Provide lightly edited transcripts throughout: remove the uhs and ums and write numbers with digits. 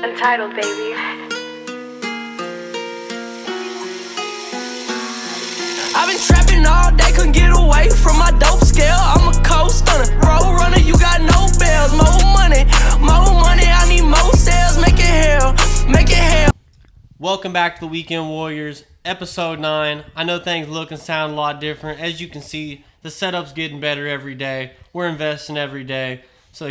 Entitled, baby. I've been trapping all day, couldn't get away from my dope scale. I'm a coast stunner, road runner, you got no bells. More money, I need more sales. Make it hell, make it hell. Welcome back to the Weekend Warriors, episode 9. I know things look and sound a lot different. As you can see, the setup's getting better every day. We're investing every day. So,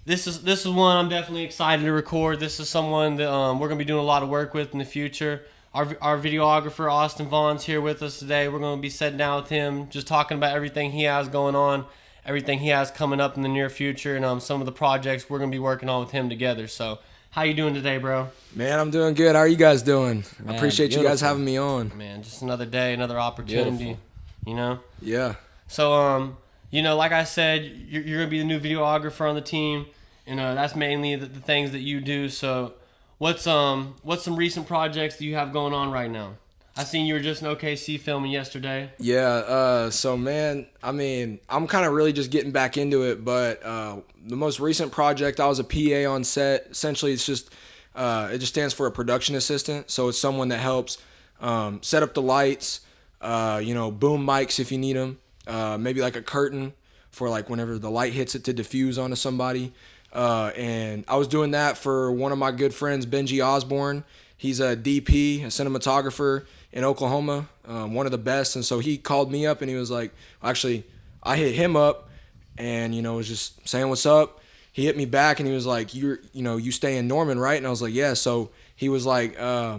this is one I'm definitely excited to record. This is someone that we're going to be doing a lot of work with in the future. Our videographer, Austin Vaughn's here with us today. We're going to be sitting down with him, just talking about everything he has going on, everything he has coming up in the near future, and some of the projects we're going to be working on with him together. So, how you doing today, bro? Man, I'm doing good. How are you guys doing? Man, I appreciate you guys having me on. Man, just another day, another opportunity, Yeah. So, like I said, you're going to be the new videographer on the team, and that's mainly the things that you do. So, what's some recent projects that you have going on right now? I seen you were just in OKC filming yesterday. Yeah, so man, I'm kind of really just getting back into it, but the most recent project, I was a PA on set. Essentially, it's just, it just stands for a production assistant. So it's someone that helps set up the lights, boom mics if you need them, maybe like a curtain for like whenever the light hits it to diffuse onto somebody. And I was doing that for one of my good friends, Benji Osborne. He's a DP, a cinematographer in Oklahoma, one of the best. And so he called me up and he was like, actually, I hit him up and, was just saying what's up. He hit me back and he was like, you stay in Norman, right? And I was like, yeah. So he was like, I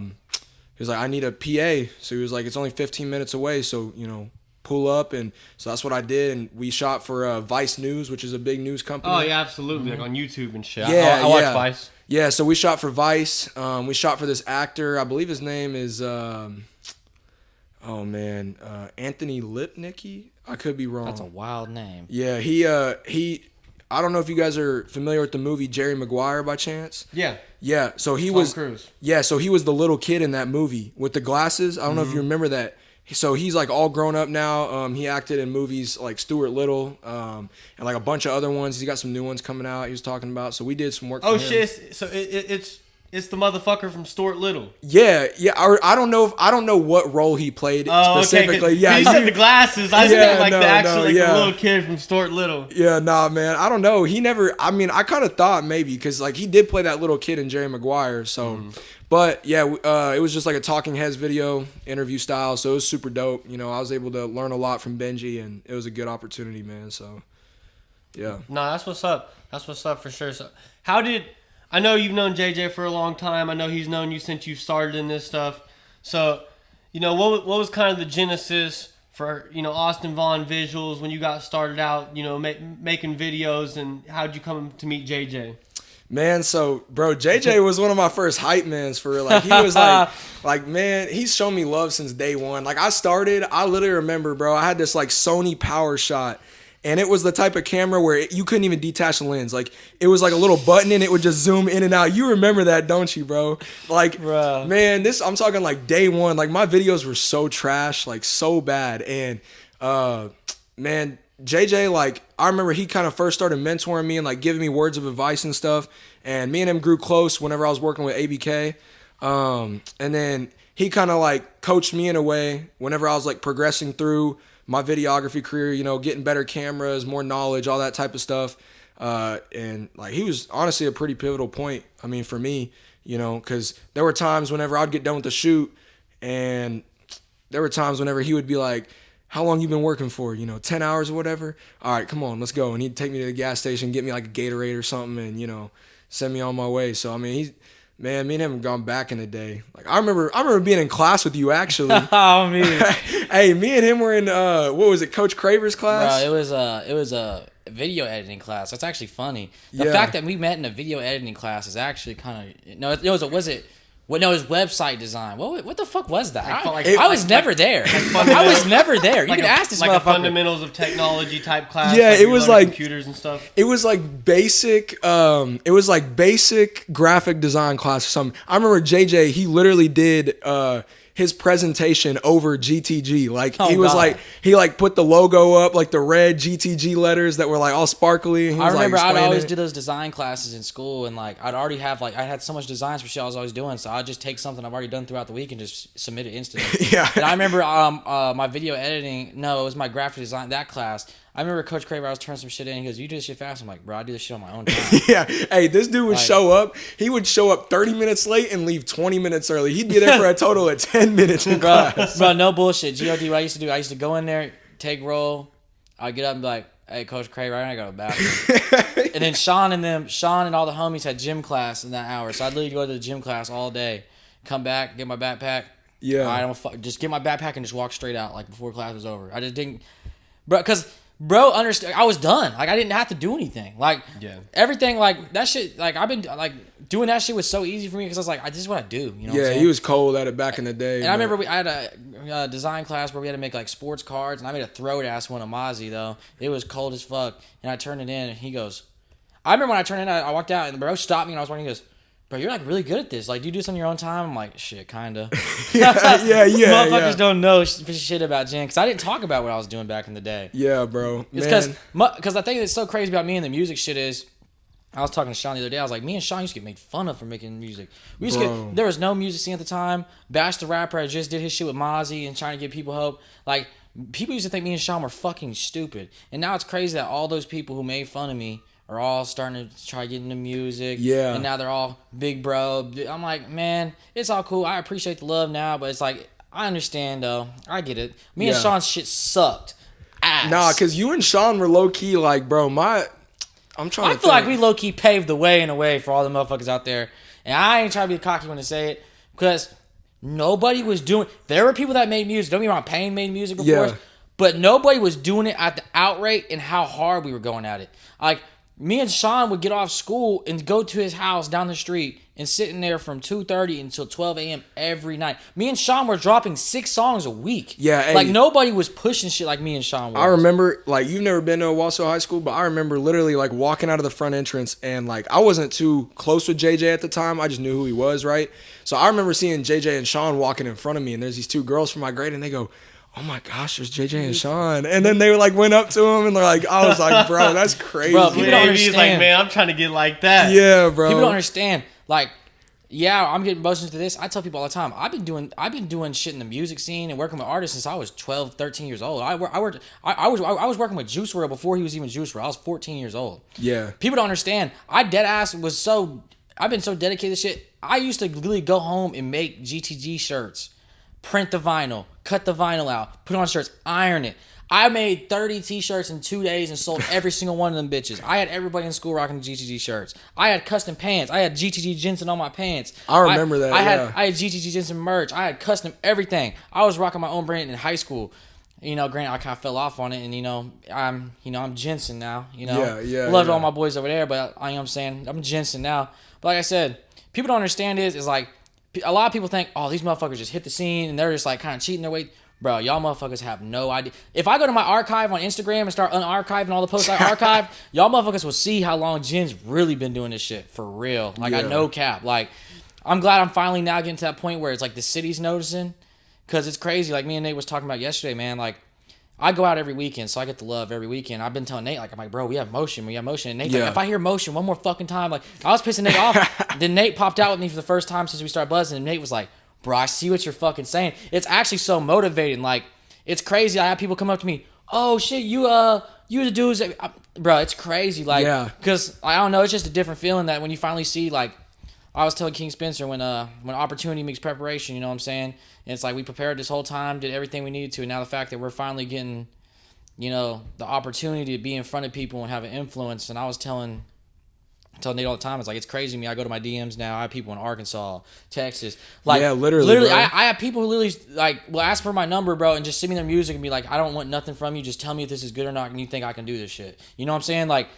need a PA. So he was like, it's only 15 minutes away. So, pull up. And so that's what I did. And we shot for Vice News, which is a big news company. Oh, yeah, absolutely. Like on YouTube and shit. Yeah, I watch Vice. Yeah, so we shot for Vice. We shot for this actor. I believe his name is, Anthony Lipnicki. I could be wrong. That's a wild name. Yeah, he. I don't know if you guys are familiar with the movie Jerry Maguire by chance. Yeah. Yeah, so he Tom was. Cruise. Yeah, so he was the little kid in that movie with the glasses. I don't know if you remember that. So he's like all grown up now. He acted in movies like Stuart Little, and like a bunch of other ones. He got some new ones coming out. He was talking about. So we did some work. Oh for him. shit! So it's the motherfucker from Stuart Little. Yeah. I don't know what role he played specifically. Okay, yeah, you said the glasses. I meant like the little kid from Stuart Little. Yeah, nah, man. I don't know. He never. I mean, I kind of thought maybe because like he did play that little kid in Jerry Maguire. So, but yeah, it was just like a Talking Heads video interview style. So it was super dope. I was able to learn a lot from Benji, and it was a good opportunity, man. So, yeah. No, that's what's up. That's what's up for sure. So, I know you've known JJ for a long time. I know he's known you since you started in this stuff. So, what was kind of the genesis for, Austin Vaughn Visuals when you got started out, making videos, and how'd you come to meet JJ? Man, so, bro, JJ was one of my first hype mans for real. Like, he was like, man, he's shown me love since day one. Like, I literally remember, bro, I had this, like, Sony Power Shot. And it was the type of camera where you couldn't even detach the lens. Like, it was like a little button and it would just zoom in and out. You remember that, don't you, bro? Like, Bruh. Man, I'm talking like day one. Like, my videos were so trash, like so bad. And, man, JJ, like, I remember he kind of first started mentoring me and like giving me words of advice and stuff. And me and him grew close whenever I was working with ABK. And then he kind of like coached me in a way whenever I was like progressing through my videography career, getting better cameras, more knowledge, all that type of stuff. And like, he was honestly a pretty pivotal point. I mean, for me, because there were times whenever I'd get done with the shoot and there were times whenever he would be like, how long you been working for? 10 hours or whatever. All right, come on, let's go. And he'd take me to the gas station, get me like a Gatorade or something and, send me on my way. So, I mean, man, me and him have gone back in the day. Like I remember being in class with you actually. Oh man. Hey, me and him were in what was it, Coach Craver's class? Bro, it was a video editing class. That's actually funny. The Yeah. fact that we met in a video editing class is actually kind of it was website design. What the fuck was that? I was never there. I was never there. You could ask this like motherfucker. a fundamentals of technology type class. Yeah, it was like computers and stuff. It was like basic. Basic graphic design class or something. I remember JJ. He literally did. his presentation over GTG. Like Oh, he was God. like he like put the logo up, like the red GTG letters that were like all sparkly. And he I was, remember like, I'd explaining always it. do those design classes in school, and like I'd already have like I had so much designs for shit I was always doing, so I'd just take something I've already done throughout the week and just submit it instantly. Yeah. And I remember my video editing. No, it was my graphic design that class. I remember Coach Craver, I was turning some shit in. He goes, "You do this shit fast." I'm like, "Bro, I do this shit on my own time." Yeah. Hey, this dude would Like- show up. He would show up 30 minutes late and leave 20 minutes early. He'd be there for a total of 10 minutes in class. Bro, no bullshit. GOD, what I used to do, I used to go in there, take roll. I'd get up and be like, "Hey, Coach Craver, I gotta go to the bathroom." And then Sean and all the homies had gym class in that hour. So I'd literally go to the gym class all day, come back, get my backpack. Yeah. I don't just get my backpack and just walk straight out like before class was over. I just didn't, bro, understand. I was done. Like I didn't have to do anything. Like everything, like that shit. Like I've been like doing that shit was so easy for me because I was like, this is what I do. You know? What I'm Yeah, saying? he was cold at it back in the day. And I remember I had a design class where we had to make like sports cards, and I made a throat ass one of Mozzie though. It was cold as fuck, and I turned it in, and he goes, I remember when I turned it in, I walked out, and the bro stopped me, and I was walking. He goes, "Bro, you're like really good at this. Like, do you do this on your own time?" I'm like, "Shit, kinda." yeah. Motherfuckers don't know shit about Jen because I didn't talk about what I was doing back in the day. Yeah, bro. It's because the thing that's so crazy about me and the music shit is, I was talking to Sean the other day. I was like, me and Sean used to get made fun of for making music. There was no music scene at the time. Bash the Rapper I just did his shit with Mozzie and trying to give people hope. Like, people used to think me and Sean were fucking stupid. And now it's crazy that all those people who made fun of me are all starting to try getting into music. Yeah. And now they're all big bro. I'm like, man, it's all cool. I appreciate the love now, but it's like, I understand though. I get it. Me and Sean's shit sucked. Ass. Nah, because you and Sean were low key like, bro, I'm trying to I feel like we low key paved the way in a way for all the motherfuckers out there. And I ain't trying to be cocky when I say it because nobody was doing. There were people that made music. Don't get me wrong, Payne made music before us, but nobody was doing it at the outrate and how hard we were going at it. Like me and Sean would get off school and go to his house down the street and sitting there from 2:30 until 12 a.m. every night. Me and Sean were dropping 6 songs a week. Yeah, hey, like nobody was pushing shit like me and Sean was. I remember, like, you've never been to Owasso High School, but I remember literally, like, walking out of the front entrance and, like, I wasn't too close with JJ at the time. I just knew who he was, right? So I remember seeing JJ and Sean walking in front of me, and there's these 2 girls from my grade, and they go, "Oh my gosh, there's JJ and Sean." And then they like went up to him and they're like, I was like, bro, that's crazy. Bro, people don't He's like, understand. man, I'm trying to get like that. Yeah, bro. People don't understand. Like, yeah, I'm getting motions to this. I tell people all the time, I've been doing shit in the music scene and working with artists since I was 12, 13 years old. I was working with Juice WRLD before he was even Juice WRLD. I was 14 years old. Yeah. People don't understand. I've been so dedicated to shit. I used to literally go home and make GTG shirts, print the vinyl, cut the vinyl out, put on shirts, iron it. I made 30 t-shirts in 2 days and sold every single one of them bitches. I had everybody in school rocking GTG shirts. I had custom pants. I had GTG Jensen on my pants. I remember that, I yeah. had GTG Jensen merch. I had custom everything. I was rocking my own brand in high school. You know, granted, I kind of fell off on it, and I'm Jensen now. Loved all my boys over there, but I'm saying I'm Jensen now. But like I said, people don't understand is like a lot of people think, oh, these motherfuckers just hit the scene and they're just like kind of cheating their way. Bro, y'all motherfuckers have no idea. If I go to my archive on Instagram and start unarchiving all the posts I archive, y'all motherfuckers will see how long Jen's really been doing this shit for real. Like, I no cap. Like, I'm glad I'm finally now getting to that point where it's like the city's noticing, because it's crazy. Like me and Nate was talking about yesterday, man. Like, I go out every weekend, so I get the love every weekend. I've been telling Nate, like, I'm like, bro, we have motion. And Nate's like, if I hear motion one more fucking time, like, I was pissing Nate off. Then Nate popped out with me for the first time since we started buzzing, and Nate was like, bro, I see what you're fucking saying. It's actually so motivating. Like, it's crazy. I have people come up to me, oh shit, you the dudes that, bro, it's crazy. Like, because I don't know, it's just a different feeling that when you finally see, like, I was telling King Spencer when opportunity makes preparation, you know what I'm saying? And it's like we prepared this whole time, did everything we needed to, and now the fact that we're finally getting, the opportunity to be in front of people and have an influence. And I was telling Nate all the time, it's like, it's crazy to me. I go to my DMs now. I have people in Arkansas, Texas. Like, literally, I have people who literally, like, will ask for my number, bro, and just send me their music and be like, I don't want nothing from you. Just tell me if this is good or not, and you think I can do this shit. You know what I'm saying? Like,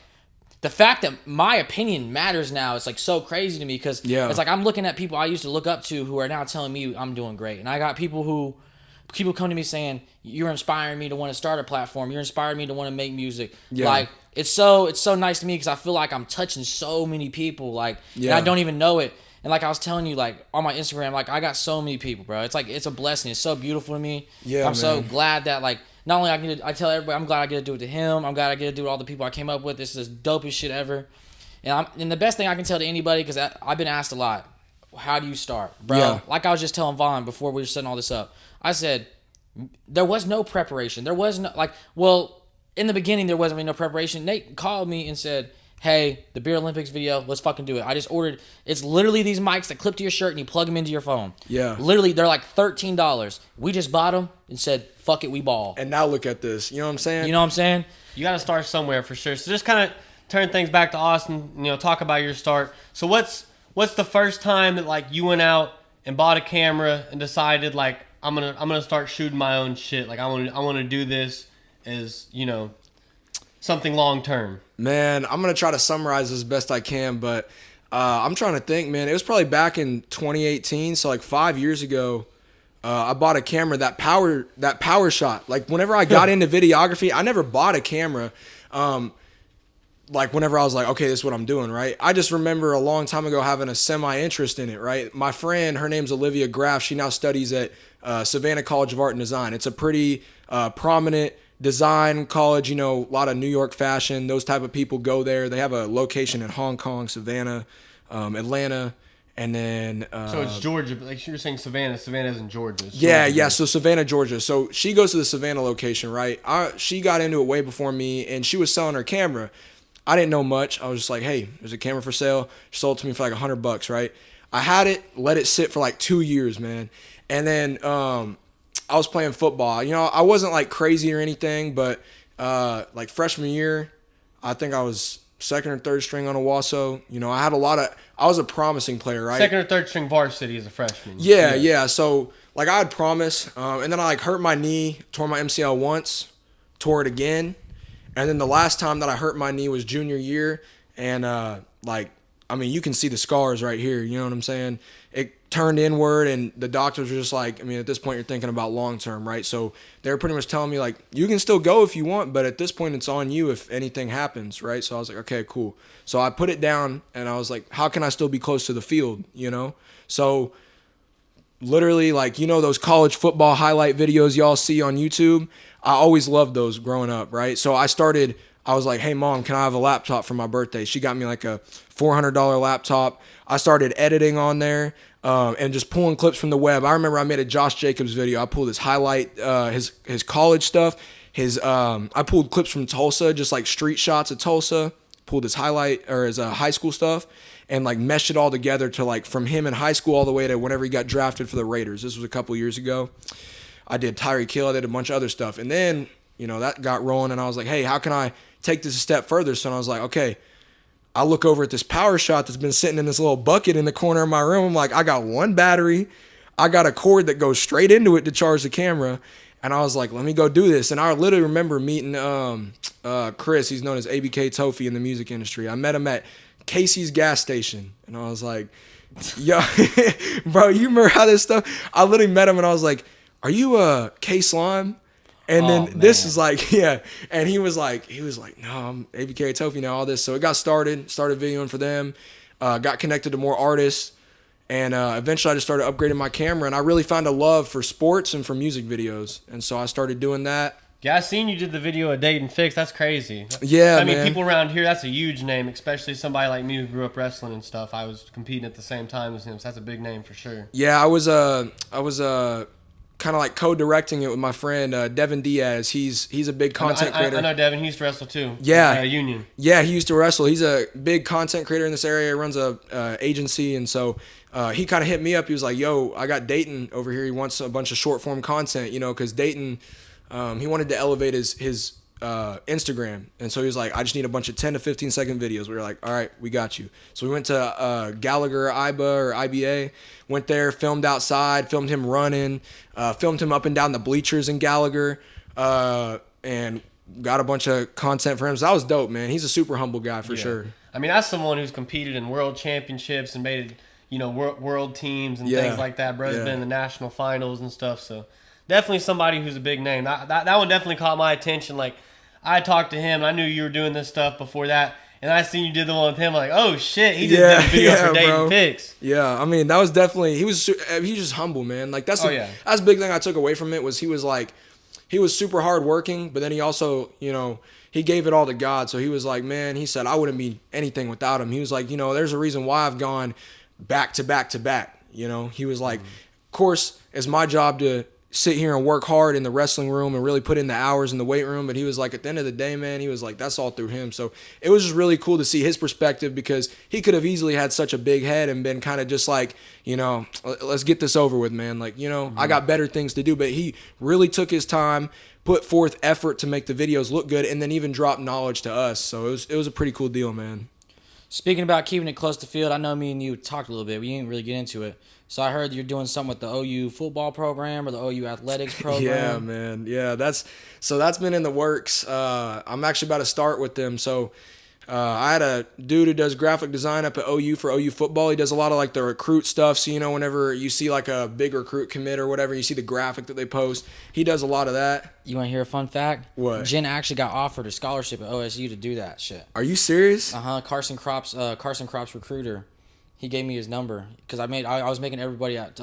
the fact that my opinion matters now is, like, so crazy to me, because it's like I'm looking at people I used to look up to who are now telling me I'm doing great. And I got people come to me saying, you're inspiring me to want to start a platform. You're inspiring me to want to make music. Yeah. Like, it's so nice to me because I feel like I'm touching so many people. Like, and I don't even know it. And like I was telling you, like on my Instagram, like I got so many people, bro. It's like it's a blessing. It's so beautiful to me. Yeah, I'm so glad that like not only I tell everybody I'm glad I get to do it to him. I'm glad I get to do it to all the people I came up with. This is the dopest shit ever. And the best thing I can tell to anybody, because I've been asked a lot, how do you start, bro? Yeah. Like I was just telling Vaughn before we were setting all this up. I said there was no preparation. There was no in the beginning there wasn't really no preparation. Nate called me and said, hey, the Beer Olympics video, let's fucking do it. I just ordered, it's literally these mics that clip to your shirt and you plug them into your phone. Yeah. Literally, they're like $13. We just bought them and said, fuck it, we ball. And now look at this. You know what I'm saying? You know what I'm saying? You got to start somewhere for sure. So just kind of turn things back to Austin, talk about your start. So what's the first time that like you went out and bought a camera and decided like I'm gonna start shooting my own shit. Like I want to do this as something long term. Man, I'm gonna try to summarize as best I can, but I'm trying to think, man. It was probably back in 2018, so like 5 years ago. I bought a camera that power shot. Like whenever I got into videography, I never bought a camera. Like whenever I was like, okay, this is what I'm doing, right? I just remember a long time ago having a semi-interest in it, right? My friend, her name's Olivia Graff. She now studies at Savannah College of Art and Design. It's a pretty prominent design college, a lot of New York fashion. Those type of people go there. They have a location in Hong Kong, Savannah, Atlanta, and then... so it's Georgia, but like you were saying Savannah. Savannah's in Georgia. Yeah, so Savannah, Georgia. So she goes to the Savannah location, right? She got into it way before me, and she was selling her camera. I didn't know much. I was just like, hey, there's a camera for sale. She sold it to me for like $100, right? I had it, let it sit for like 2 years, man. And then I was playing football. I wasn't like crazy or anything, but like freshman year, I think I was second or third string on Owasso. I was a promising player, right? Second or third string varsity as a freshman. Yeah. So like I had promise, and then I like hurt my knee, tore my MCL once, tore it again. And then the last time that I hurt my knee was junior year. And, you can see the scars right here. You know what I'm saying? It turned inward, and the doctors were just like, at this point, you're thinking about long-term, right? So they were pretty much telling me, like, you can still go if you want, but at this point, it's on you if anything happens, right? So I was like, okay, cool. So I put it down, and I was like, how can I still be close to the field, So literally, like, those college football highlight videos y'all see on YouTube? I always loved those growing up, right? So I was like, hey, Mom, can I have a laptop for my birthday? She got me like a $400 laptop. I started editing on there and just pulling clips from the web. I remember I made a Josh Jacobs video. I pulled his highlight, his college stuff. I pulled clips from Tulsa, just like street shots of Tulsa. Pulled his highlight or his high school stuff and like meshed it all together to like from him in high school all the way to whenever he got drafted for the Raiders. This was a couple years ago. I did Tyreek Hill. I did a bunch of other stuff. And then, that got rolling and I was like, hey, how can I take this a step further? So I was like, okay, I look over at this power shot that's been sitting in this little bucket in the corner of my room. I'm like, I got one battery. I got a cord that goes straight into it to charge the camera. And I was like, let me go do this. And I literally remember meeting Chris. He's known as ABK Tofi in the music industry. I met him at Casey's gas station. And I was like, yo, bro, you remember how this stuff? I literally met him and I was like, are you K-Slime? And then this is like, yeah. And he was like, no, I'm ABK Tofi now, all this. So it got started videoing for them, got connected to more artists. And eventually I just started upgrading my camera. And I really found a love for sports and for music videos. And so I started doing that. Yeah, I seen you did the video of Dayton Fix. That's crazy. Yeah, I mean, man. people around here, that's a huge name, especially somebody like me who grew up wrestling and stuff. I was competing at the same time as him, so that's a big name for sure. Yeah, I was kind of like co-directing it with my friend Devin Diaz. He's a big content creator. I know Devin. He used to wrestle too. Yeah, Union. Yeah, he used to wrestle. He's a big content creator in this area. He runs a agency, and so he kind of hit me up. He was like, "Yo, I got Dayton over here. He wants a bunch of short form content, because Dayton, he wanted to elevate his Instagram, and so he was like, I just need a bunch of 10 to 15 second videos. We were like, all right, we got you. So we went to Gallagher IBA, went there, filmed outside, filmed him running, filmed him up and down the bleachers in Gallagher, and got a bunch of content for him. So that was dope, man. He's a super humble guy for sure. I mean, that's someone who's competed in world championships and made world teams and things like that. Bro's been in the national finals and stuff. So definitely somebody who's a big name. That one definitely caught my attention. Like, I talked to him, and I knew you were doing this stuff before that, And I seen you did the one with him. Like, oh shit, he just did a video for Dayton Picks. Yeah, I mean that was definitely he's just humble, man. Like that's that's the big thing I took away from it was he was super hard working, but then he also he gave it all to God. So he was like, man, he said I wouldn't be anything without him. He was like, there's a reason why I've gone back to back to back. He was like, of course, it's my job to sit here and work hard in the wrestling room and really put in the hours in the weight room. But he was like, at the end of the day, man, he was like, that's all through him. So it was just really cool to see his perspective because he could have easily had such a big head and been kind of just like, let's get this over with, man. Like, I got better things to do. But he really took his time, put forth effort to make the videos look good, and then even drop knowledge to us. So it was a pretty cool deal, man. Speaking about keeping it close to field, I know me and you talked a little bit. We didn't really get into it. So I heard you're doing something with the OU football program or the OU athletics program. Yeah, man. Yeah, that's been in the works. I'm actually about to start with them. So I had a dude who does graphic design up at OU for OU football. He does a lot of like the recruit stuff. So, whenever you see like a big recruit commit or whatever, you see the graphic that they post. He does a lot of that. You want to hear a fun fact? What? Jen actually got offered a scholarship at OSU to do that shit. Are you serious? Carson Crops recruiter. He gave me his number because I was making everybody at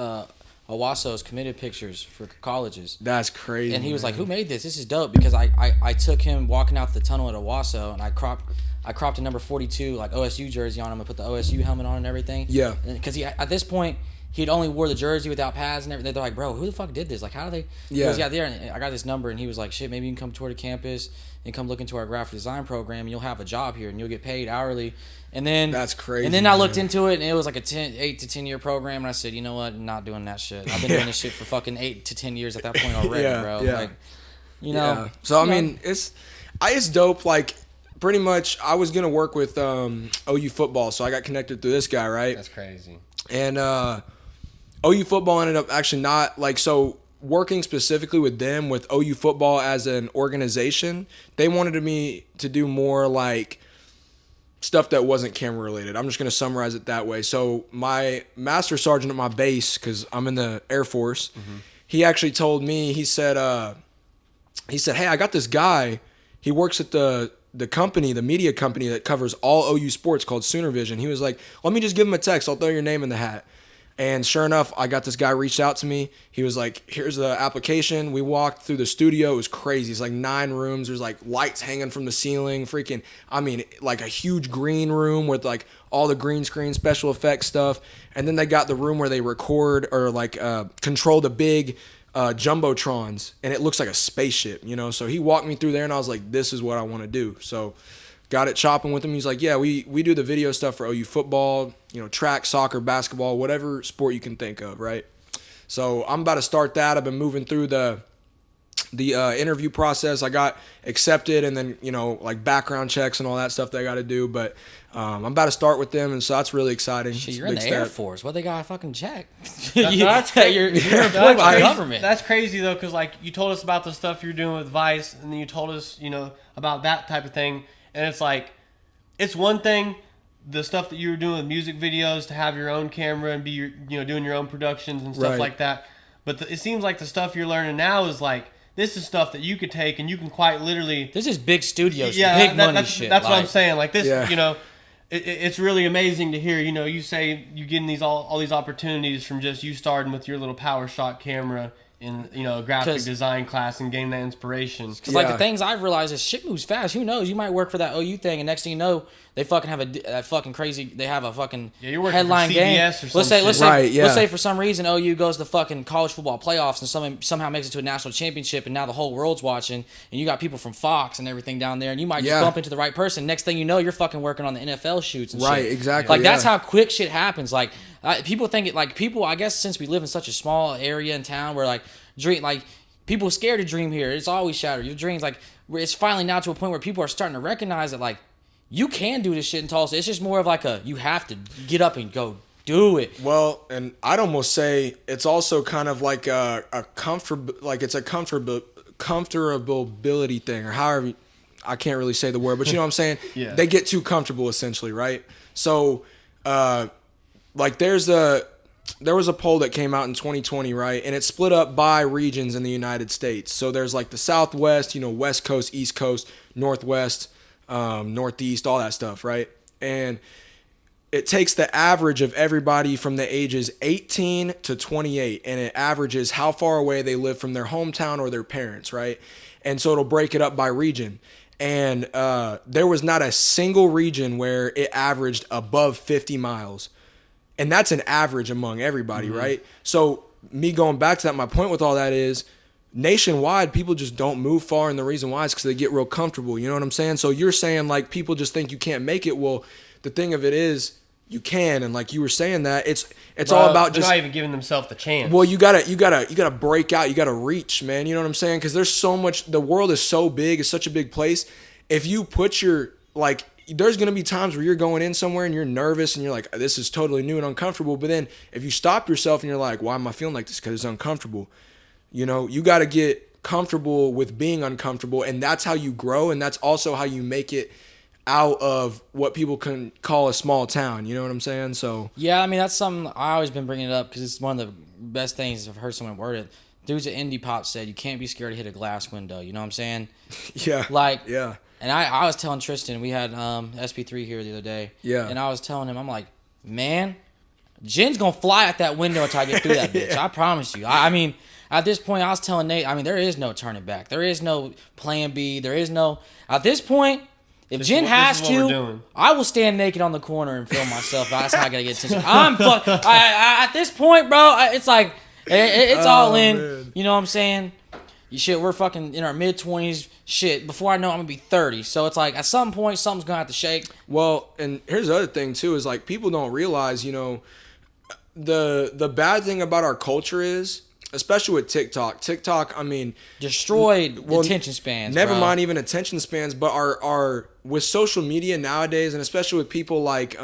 Owasso's committed pictures for colleges. That's crazy. And he was like, "Who made this? This is dope." Because I took him walking out the tunnel at Owasso and I cropped a number 42 like OSU jersey on him. I put the OSU helmet on and everything. Yeah. Because at this point he'd only wore the jersey without pads and everything. They're like, "Bro, who the fuck did this? Like, how do they?" Yeah. He goes, "Yeah, there." And I got this number and he was like, "Shit, maybe you can come tour the campus and come look into our graphic design program and you'll have a job here and you'll get paid hourly." And then that's crazy. And then I looked into it and it was like a 8 to 10 year program and I said, you know what, I'm not doing that shit. I've been doing this shit for fucking 8 to 10 years at that point already, bro. Yeah. Like, Yeah. So I mean, it's dope. Like, pretty much, I was gonna work with OU football, so I got connected through this guy, right? That's crazy. And OU football ended up actually not like so. Working specifically with them with OU football as an organization, they wanted me to do more like stuff that wasn't camera related. I'm just going to summarize it that way. So my master sergeant at my base, because I'm in the Air Force, he actually told me, he said, hey, I got this guy. He works at the company, the media company that covers all OU sports called Sooner Vision. He was like, let me just give him a text. I'll throw your name in the hat. And sure enough, I got this guy reached out to me. He was like, here's the application. We walked through the studio. It was crazy. It's like 9 rooms. There's like lights hanging from the ceiling. Freaking, I mean, like a huge green room with like all the green screen special effects stuff. And then they got the room where they record or like control the big jumbotrons. And it looks like a spaceship, So he walked me through there and I was like, this is what I want to do. So got it chopping with him. He's like, yeah, we do the video stuff for OU football, track, soccer, basketball, whatever sport you can think of, right? So I'm about to start that. I've been moving through the interview process. I got accepted and then, like background checks and all that stuff that I got to do. But I'm about to start with them, and so that's really exciting. Shit, you're in the Air Force. What they got to fucking check? That's you're employed by government. That's crazy, though, because like you told us about the stuff you're doing with Vice, and then you told us, about that type of thing. And it's like, it's one thing, the stuff that you were doing with music videos, to have your own camera and be doing your own productions and stuff like that. But it seems like the stuff you're learning now is like, this is stuff that you could take and you can quite literally. This is big studios, big money shit. That's what I'm saying. Like this, it's really amazing to hear. You say you getting all these opportunities from just you starting with your little power shot camera in a graphic design class and gain that inspiration. Because like the things I've realized is shit moves fast. Who knows? You might work for that OU thing, and next thing you know, they fucking have a fucking crazy. They have a fucking headline for CBS game. Or Let's say for some reason OU goes to fucking college football playoffs and somehow makes it to a national championship, and now the whole world's watching, and you got people from Fox and everything down there, and you might just bump into the right person. Next thing you know, you're fucking working on the NFL shoots and shit. Right, exactly. Like that's how quick shit happens. Like people think it. Like people, I guess since we live in such a small area in town where people are scared to dream here. It's always shattered. Your dreams, it's finally now to a point where people are starting to recognize that, you can do this shit in Tulsa. It's just more of you have to get up and go do it. Well, and I'd almost say it's also kind of like a comfortability thing, or however, I can't really say the word, but you know what I'm saying? Yeah. They get too comfortable, essentially, right? So, there was a poll that came out in 2020, right? And it's split up by regions in the United States. So there's the Southwest, West Coast, East Coast, Northwest, Northeast, all that stuff, right? And it takes the average of everybody from the ages 18 to 28, and it averages how far away they live from their hometown or their parents, right? And so it'll break it up by region. And there was not a single region where it averaged above 50 miles. And that's an average among everybody, right? So me going back to that, my point with all that is nationwide, people just don't move far. And the reason why is because they get real comfortable. You know what I'm saying? So you're saying like people just think you can't make it. Well, the thing of it is you can. And like you were saying that it's all about just not even giving themselves the chance. Well, you gotta break out. You gotta reach, man. You know what I'm saying? Because there's so much. The world is so big. It's such a big place. If you put your like, there's gonna be times where you're going in somewhere and you're nervous and you're like, this is totally new and uncomfortable. But then if you stop yourself and you're like, why am I feeling like this? Because it's uncomfortable. You know, you gotta get comfortable with being uncomfortable, and that's how you grow, and that's also how you make it out of what people can call a small town. You know what I'm saying? So yeah, I mean that's something I always been bringing it up because it's one of the best things I've heard someone word it. Dudes at Indie Pop said you can't be scared to hit a glass window. You know what I'm saying? Yeah. Like yeah. And I was telling Tristan, we had SP3 here the other day. Yeah. And I was telling him, I'm like, man, Jen's gonna fly at that window until I get through that bitch. Yeah. I promise you. I mean, at this point, I was telling Nate, I mean, there is no turning back. There is no plan B. There is no. At this point, if Jen has to, I will stand naked on the corner and film myself. That's how I gotta get attention. At this point, bro, it's like it's all in. Man. You know what I'm saying? Shit, we're fucking in our mid-20s. Shit, before I know it, I'm gonna be 30. So it's like at some point something's gonna have to shake. Well, and here's the other thing too is like people don't realize, you know, the bad thing about our culture is, especially with TikTok, I mean, destroyed attention spans. Never mind even attention spans, but our with social media nowadays, and especially with people like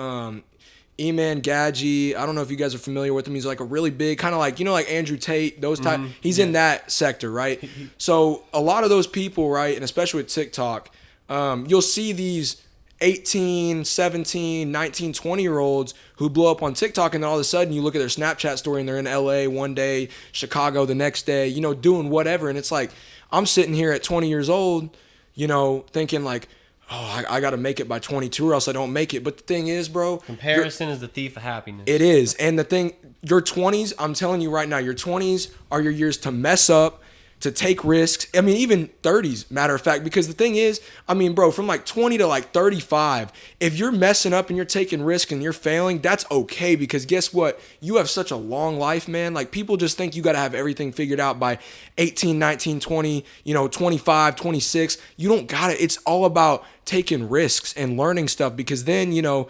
E-Man Gadget, I don't know if you guys are familiar with him. He's like a really big, kind of like, you know, like Andrew Tate, those type. He's in that sector, right? So a lot of those people, right, and especially with TikTok, you'll see these 18, 17, 19, 20-year-olds who blow up on TikTok, and then all of a sudden you look at their Snapchat story and they're in LA one day, Chicago the next day, you know, doing whatever. And it's like, I'm sitting here at 20 years old, you know, thinking like, oh, I got to make it by 22 or else I don't make it. But the thing is, bro. Comparison is the thief of happiness. It is. And the thing, your 20s, I'm telling you right now, your 20s are your years to mess up, to take risks. I mean, even 30s, matter of fact, because the thing is, I mean, bro, from like 20 to like 35, if you're messing up and you're taking risks and you're failing, that's okay, because guess what? You have such a long life, man. Like, people just think you got to have everything figured out by 18, 19, 20, you know, 25, 26. You don't got it. It's all about taking risks and learning stuff, because then, you know,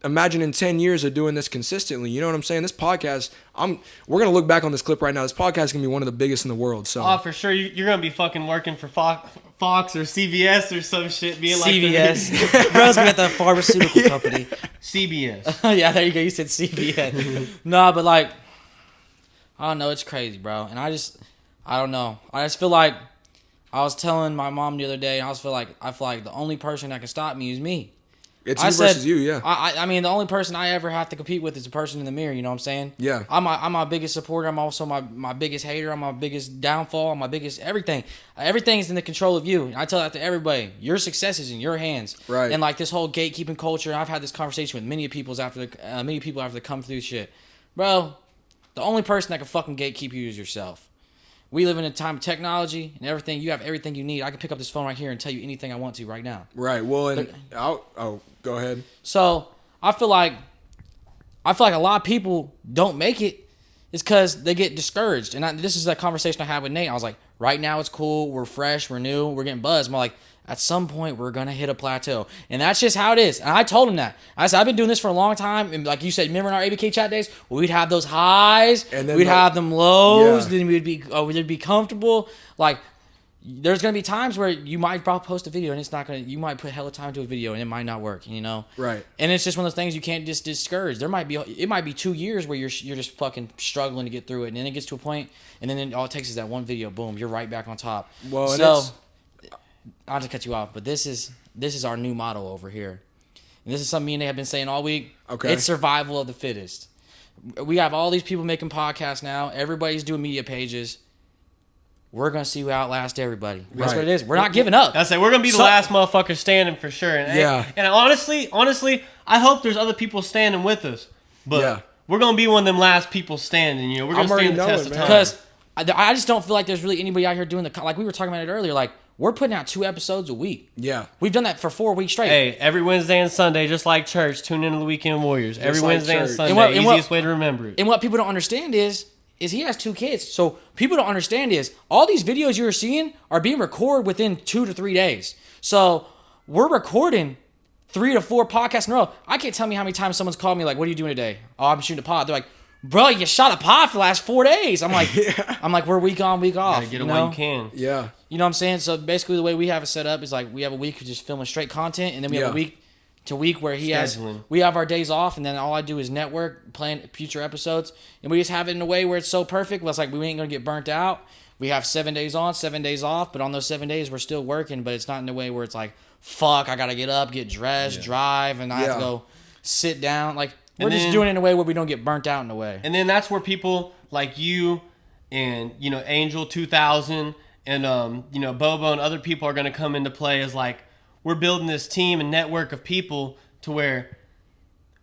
imagine in 10 years of doing this consistently. You know what I'm saying? This podcast, we're going to look back on this clip right now. This podcast is going to be one of the biggest in the world. So. Oh, for sure. You're going to be fucking working for Fox or CBS or some shit. Being CBS. Like Bro's going to get the pharmaceutical company. CBS. Yeah, there you go. You said CBS. No, but like, I don't know. It's crazy, bro. And I don't know. I just feel like I was telling my mom the other day, and I feel like the only person that can stop me is me. It's you versus you, yeah. I mean, the only person I ever have to compete with is the person in the mirror, you know what I'm saying? Yeah. I'm my biggest supporter. I'm also my biggest hater. I'm my biggest downfall. I'm my biggest everything. Everything is in the control of you. And I tell that to everybody. Your success is in your hands. Right. And like this whole gatekeeping culture, and I've had this conversation with many people after they come through shit. Bro, the only person that can fucking gatekeep you is yourself. We live in a time of technology and everything. You have everything you need. I can pick up this phone right here and tell you anything I want to right now. Right. Well, and go ahead. So I feel like a lot of people don't make it. It's because they get discouraged. And this is a conversation I had with Nate. I was like, right now it's cool. We're fresh. We're new. We're getting buzzed. I'm like, at some point we're going to hit a plateau. And that's just how it is. And I told him that. I said, I've been doing this for a long time. And like you said, remember in our ABK chat days, we'd have those highs. And then we'd have them lows. Yeah. Then we'd be comfortable. Like, there's going to be times where you might post a video and it's not going to, you might put hella time into a video and it might not work, you know? Right. And it's just one of those things you can't just discourage. It might be 2 years where you're just fucking struggling to get through it. And then it gets to a point, and then all it takes is that one video, boom, you're right back on top. Well, so I'll just cut you off, but this is our new motto over here. And this is something me and Nate have been saying all week. Okay. It's survival of the fittest. We have all these people making podcasts now. Everybody's doing media pages. we're going to see who outlasts everybody. That's Right. what it is. We're not giving up. I say we're gonna be the last motherfucker standing for sure. And, and honestly, I hope there's other people standing with us. But we're gonna be one of them last people standing. You know, we're gonna stand the test of time. Because I just don't feel like there's really anybody out here doing like we were talking about it earlier. Like we're putting out 2 episodes a week. Yeah, we've done that for 4 weeks straight. Hey, every Wednesday and Sunday, just like church, tune into the Weekend Warriors. Every Wednesday and Sunday, easiest way to remember it. And what people don't understand is he has 2 kids. So people don't understand is all these videos you're seeing are being recorded within 2 to 3 days. So we're recording 3 to 4 podcasts in a row. I can't tell me how many times someone's called me like, "What are you doing today?" "Oh, I'm shooting a pod." They're like, "Bro, you shot a pod for the last 4 days." I'm like, we're week on, week off. Gotta get it while you can. Yeah. You know what I'm saying? So basically, the way we have it set up is like we have a week of just filming straight content, and then we have a week to week where we have our days off, and then all I do is network, plan future episodes, and we just have it in a way where it's so perfect. It's like we ain't gonna get burnt out. We have 7 days on, 7 days off, but on those 7 days we're still working, but it's not in a way where it's like, fuck, I gotta get up, get dressed, drive, and I have to go sit down. Like we're just doing it in a way where we don't get burnt out in a way. And then that's where people like you and Angel 2000 and Bobo and other people are gonna come into play as like we're building this team and network of people to where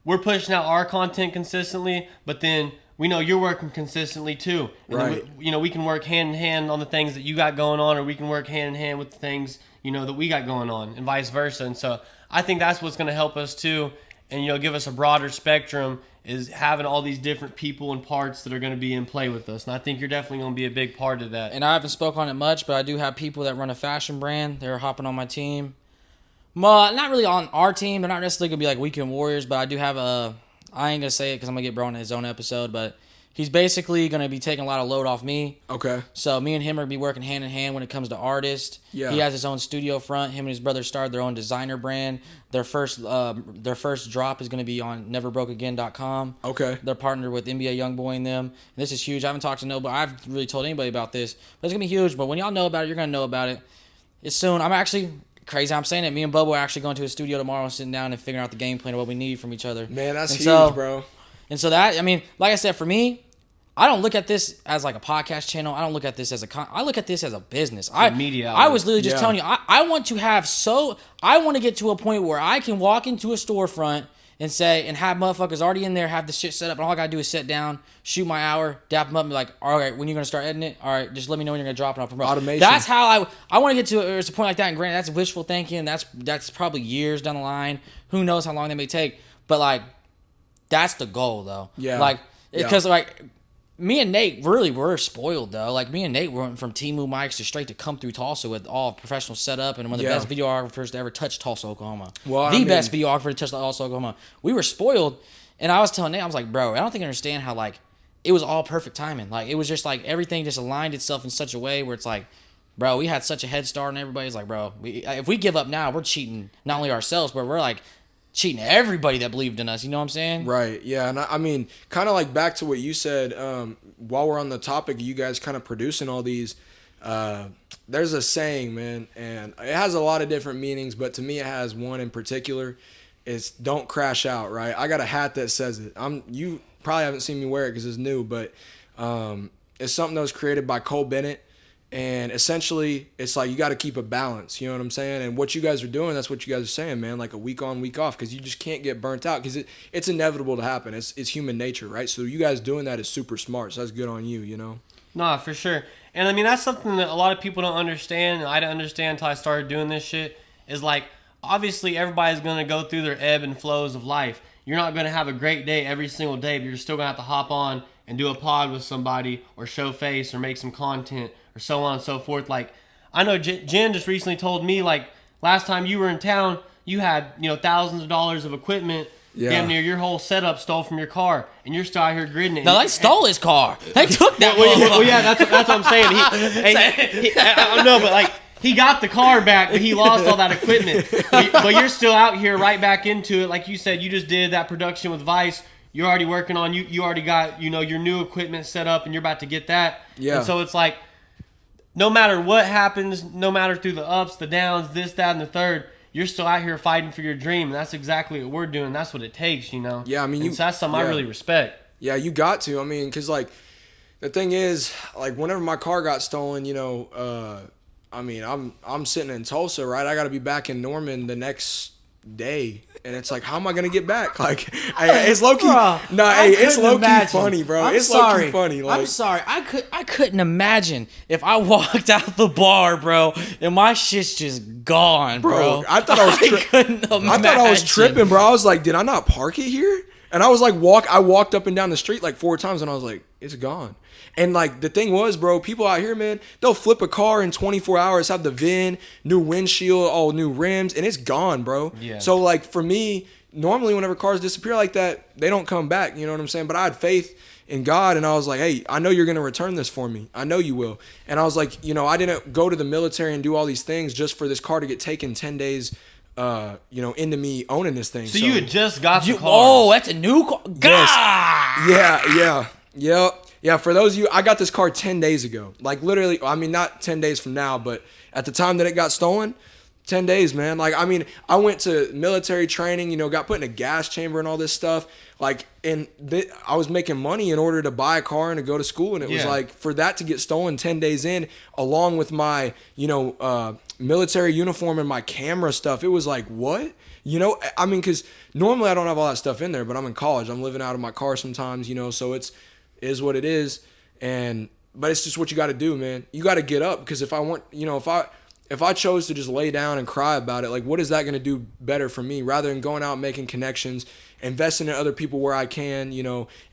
we're pushing out our content consistently, but then we know you're working consistently too. And right. We can work hand in hand on the things that you got going on, or we can work hand in hand with the things, that we got going on, and vice versa. And so I think that's what's going to help us too, and, give us a broader spectrum, is having all these different people and parts that are going to be in play with us. And I think you're definitely going to be a big part of that. And I haven't spoke on it much, but I do have people that run a fashion brand. They're hopping on my team. Not really on our team. They're not necessarily going to be like Weekend Warriors, but I do have I ain't going to say it because I'm going to get bro on his own episode, but he's basically going to be taking a lot of load off me. Okay. So me and him are going to be working hand in hand when it comes to artists. Yeah. He has his own studio front. Him and his brother started their own designer brand. Their first drop is going to be on neverbrokeagain.com. Okay. They're partnered with NBA Youngboy and them. And this is huge. I haven't talked to nobody. I haven't really told anybody about this, but it's going to be huge. But when y'all know about it, you're going to know about it. It's soon. I'm actually... crazy I'm saying it. Me and Bubba are actually going to a studio tomorrow and sitting down and figuring out the game plan of what we need from each other. Man, that's huge, bro. And so that, I mean, like I said, for me, I don't look at this as like a podcast channel. I don't look at this as I look at this as a business. Media. I was literally just telling you, I want to get to a point where I can walk into a storefront and say, and have motherfuckers already in there, have the shit set up, and all I gotta do is sit down, shoot my hour, dap them up, and be like, all right, when you're gonna start editing it? All right, just let me know when you're gonna drop it off. Automation. That's how I want to get to a point like that. And granted, that's wishful thinking. That's probably years down the line. Who knows how long that may take? But like, that's the goal, though. Yeah. Like, because like, me and Nate really were spoiled, though. Like, me and Nate went from Temu mics to straight to come through Tulsa with all professional setup and one of the best videographers to ever touch Tulsa, Oklahoma. Well, best videographer to touch Tulsa, Oklahoma. We were spoiled, and I was telling Nate, I was like, bro, I don't think you understand how, like, it was all perfect timing. Like, it was just, like, everything just aligned itself in such a way where it's like, bro, we had such a head start, and everybody's like, bro, if we give up now, we're cheating not only ourselves, but we're, like, cheating everybody that believed in us. You know what I'm saying? Right. Yeah. And I mean, kind of like back to what you said, while we're on the topic of you guys kind of producing all these, there's a saying, man, and it has a lot of different meanings, but to me it has one in particular. It's don't crash out, right? I got a hat that says it. You probably haven't seen me wear it because it's new, but it's something that was created by Cole Bennett. And essentially, it's like you got to keep a balance. You know what I'm saying? And what you guys are doing, that's what you guys are saying, man. Like a week on, week off, because you just can't get burnt out. Because it's inevitable to happen. It's human nature, right? So you guys doing that is super smart. So that's good on you, you know? Nah, for sure. And I mean, that's something that a lot of people don't understand. And I didn't understand until I started doing this shit. Is like, obviously, everybody's going to go through their ebb and flows of life. You're not going to have a great day every single day, but you're still going to have to hop on and do a pod with somebody or show face or make some content or so on and so forth. Like, I know Jen just recently told me, like, last time you were in town, you had, thousands of dollars of equipment. Yeah. Damn near your whole setup stole from your car, and you're still out here gridding it. No, they stole his car. They took that. Well, yeah, that's what I'm saying. I know, but like, he got the car back, but he lost all that equipment. But you're still out here right back into it. Like you said, you just did that production with Vice. You're already working on, you already got, your new equipment set up, and you're about to get that. Yeah. And so it's like, no matter what happens, no matter through the ups, the downs, this, that, and the third, you're still out here fighting for your dream. And that's exactly what we're doing. That's what it takes, Yeah, I mean, so that's something I really respect. Yeah, you got to. I mean, because, like, The thing is, like, whenever my car got stolen, I mean, I'm sitting in Tulsa, right? I got to be back in Norman the next day, and it's like, how am I gonna get back? Like, hey, it's low key. It's low key funny, bro. It's low key funny. Like, I'm sorry. I couldn't imagine if I walked out the bar, bro, and my shit's just gone, bro. I thought I was tripping, bro. I was like, did I not park it here? And I was like, I walked up and down the street like 4 times, and I was like, it's gone. And like the thing was, bro, people out here, man, they'll flip a car in 24 hours, have the VIN, new windshield, all new rims, and it's gone, bro. Yeah. So like for me, normally whenever cars disappear like that, they don't come back. You know what I'm saying? But I had faith in God, and I was like, hey, I know you're gonna return this for me. I know you will. And I was like, I didn't go to the military and do all these things just for this car to get taken 10 days. Into me owning this thing. So you had just got the car. Oh, that's a new car. Yes. Yeah. For those of you, I got this car 10 days ago. Like literally, I mean, not 10 days from now, but at the time that it got stolen, 10 days, man. Like, I mean, I went to military training, got put in a gas chamber and all this stuff. Like, and I was making money in order to buy a car and to go to school. And it was like, for that to get stolen 10 days in, along with my, military uniform and my camera stuff, it was like, what? I mean, because normally I don't have all that stuff in there, but I'm in college. I'm living out of my car sometimes, so it is what it is. But it's just what you got to do, man. You got to get up, because if I want, if I chose to just lay down and cry about it, like, what is that going to do better for me, rather than going out and making connections, investing in other people where I can,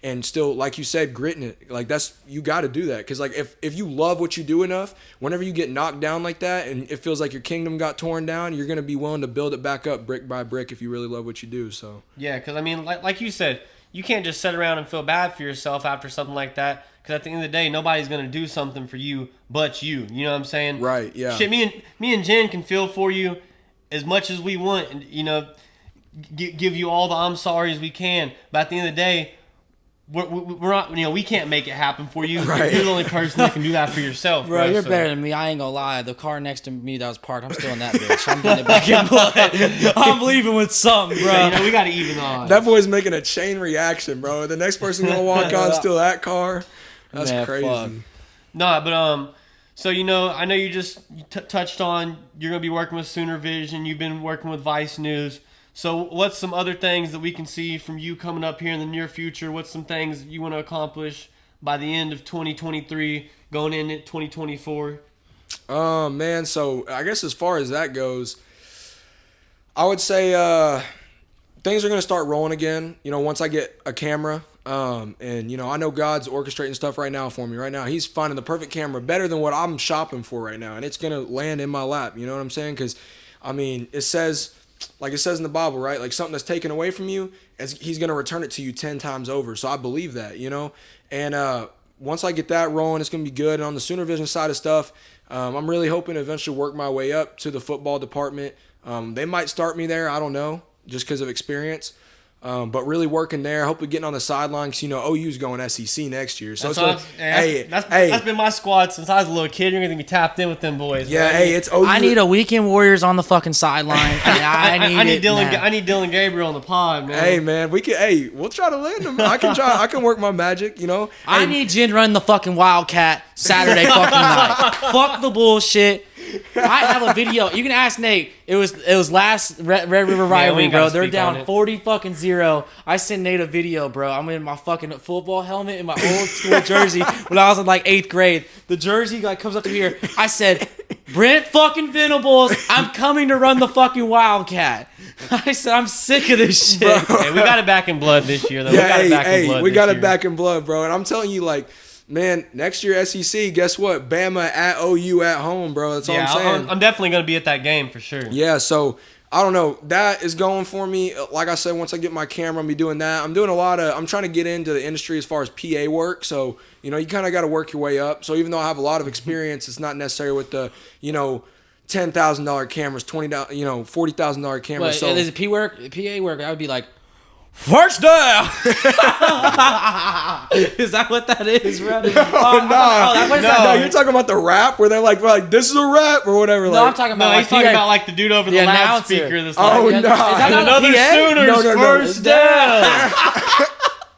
and still, like you said, gritting it. Like, you got to do that. Because, like, if you love what you do enough, whenever you get knocked down like that and it feels like your kingdom got torn down, you're going to be willing to build it back up brick by brick if you really love what you do. So yeah, because, I mean, like you said, you can't just sit around and feel bad for yourself after something like that. Because at the end of the day, nobody's going to do something for you but you. You know what I'm saying? Right, yeah. Shit, me and Jen can feel for you as much as we want, and, give you all the I'm sorry's we can. But at the end of the day, we're not, we can't make it happen for you. Right. You're the only person that can do that for yourself. Bro, you're better than me. I ain't gonna lie. The car next to me that was parked, I'm still in that bitch. I'm getting it back in blood. I'm leaving with something, bro. Yeah, we gotta even odds. That boy's making a chain reaction, bro. The next person gonna walk on still that car. That's crazy. Fuck. No, but so I know you just touched on you're gonna be working with Sooner Vision. You've been working with Vice News. So what's some other things that we can see from you coming up here in the near future? What's some things you want to accomplish by the end of 2023, going into 2024? Man, so I guess as far as that goes, I would say things are going to start rolling again, once I get a camera. And, I know God's orchestrating stuff right now for me. Right now, he's finding the perfect camera, better than what I'm shopping for right now. And it's going to land in my lap, you know what I'm saying? Because, I mean, it says in the Bible, right? Like, something that's taken away from you, he's going to return it to you 10 times over. So I believe that, And once I get that rolling, it's going to be good. And on the Sooner Vision side of stuff, I'm really hoping to eventually work my way up to the football department. They might start me there. I don't know, just because of experience. But really working there, hopefully getting on the sidelines. OU's going SEC next year. So that's been my squad since I was a little kid. You're going to be tapped in with them boys. Yeah, man. It's OU. I need a Weekend Warriors on the fucking sideline. I need Dylan Gabriel on the pod, man. Hey, man, we'll try to land them. I can work my magic, I need Jen running the fucking Wildcat Saturday fucking night. Fuck the bullshit. I have a video. You can ask Nate. It was last Red River rivalry, bro. They're down 40-0. I sent Nate a video, bro. I'm in my fucking football helmet in my old school jersey when I was in like 8th grade. The jersey comes up to here. I said, Brent fucking Venables, I'm coming to run the fucking Wildcat. I said, I'm sick of this shit. Hey, we got it back in blood this year, though. Yeah, we got it back in blood, bro. And I'm telling you, like, man, next year SEC, guess what? Bama at OU at home, bro. That's all I'm saying. I'm definitely going to be at that game for sure. Yeah, so I don't know. That is going for me. Like I said, once I get my camera, I'm be doing that. I'm doing I'm trying to get into the industry as far as PA work. So, you kind of got to work your way up. So even though I have a lot of experience, it's not necessarily with the, $10,000 cameras, $40,000 cameras. But so is it PA work? I would be like, first down! Is that what that is, bro? No, you're talking about the rap where they're like this is a rap or whatever. No, I'm talking about. He's talking about like the dude over the loudspeaker. Oh, no. Is that another Sooners first down?